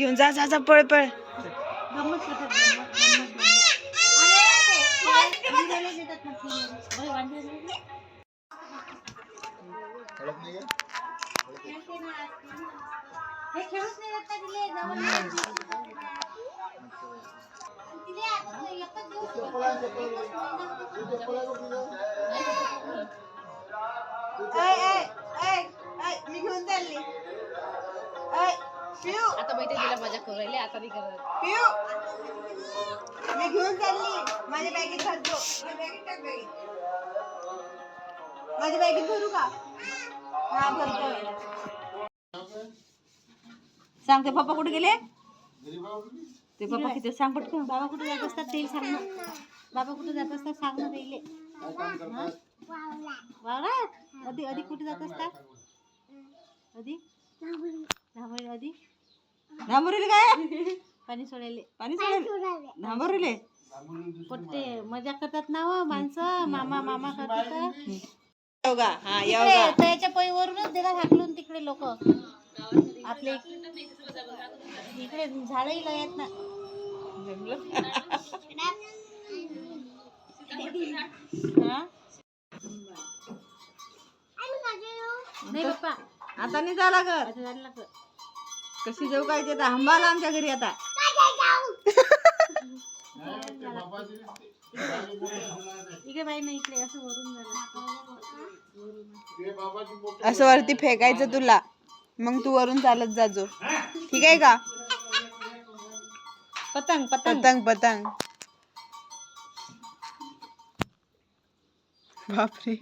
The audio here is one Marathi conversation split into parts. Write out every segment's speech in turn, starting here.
घेऊन जा जा जा पळ पळ. मी घेऊन चालली. आता माहिती तिला मजा करू राहिली आता नाही करत. मी घेऊन चालली. माझ्या बॅगेत घालतो. माझ्या बॅगेत भरू का? हा भरतो. सांग ते पप्पा कुठे गेले? ते पप्पा किती सांग पटकन. बाबा कुठे जात असतात ते सांग ना. बाबा कुठे जात असतात सांग ना त्याले. वावरात अधिक अधिक कुठे जात असतात? अधिक अधिक धांबोरीले काय? पाणी सोडायले. पाणी सोडायले. धांबोरीले पोट्टे मजा करतात ना हो माणसं. मामा मामा करतात. योगा. हा योगा. त्याच्या पैवरूनच देतात हाकलून तिकडे लोक. आपले इकडे झाडही लय आहेत ना. हा? नाही पप्पा आता नाही जा लागत. आता झालं लागलं. कशी जाऊ काय ते आंबाला आमच्या घरी आता. इकडे बाई नाही इकडे असं वरून झालं. असं वरती फेकायचं तुला मग तू वरून चालत जाजो. ठीक आहे का? पतंग पतंग पतंग पतंग. बापरे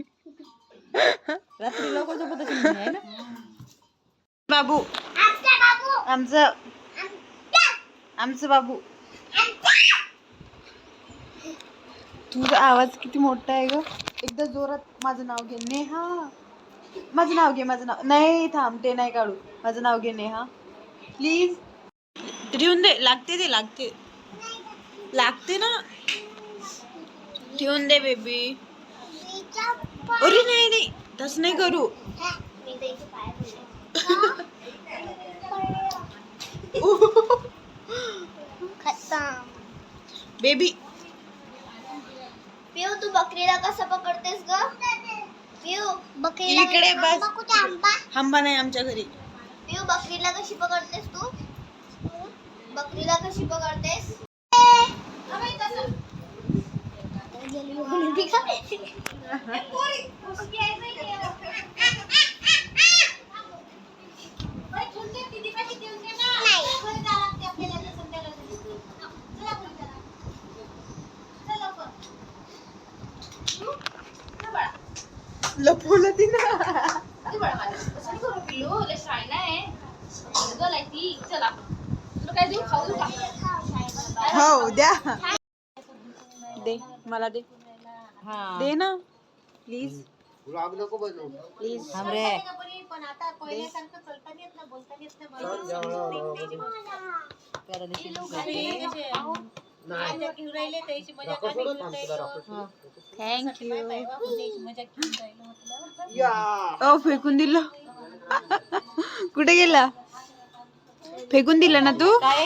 रात्री लवकर झोपत असेल आहे ना. बाबू आमचं आमचं बाबू. तुझा आवाज किती मोठा आहे ग. एकदा जोरात माझं नाव घे. नेहा माझं नाव घे. माझं नाव नाही थांब ते नाही काढू. माझं नाव घे नेहा प्लीज. ठेवून दे. लागते ते लागते लागते ना. ठेवून दे बेबी. अरे नाही नाही तसं नाही करू. बेबी पिऊ तू बकरीला कसं पकडतेस ग? पिऊ बकरीला इकडे बस. आंबा आंबा नाही आमच्या घरी. पिऊ बकरीला कशी पकडतेस तू? बकरीला कशी पकडतेस? लपवलं ती ना. हो द्या. दे मला दे. दे ना प्लीज प्लीज. पण आता पहिल्यासारखं चलता येत ना बोलता येत ओ फेकून दिलं. कुठे गेला? फेकून दिलं ना तू.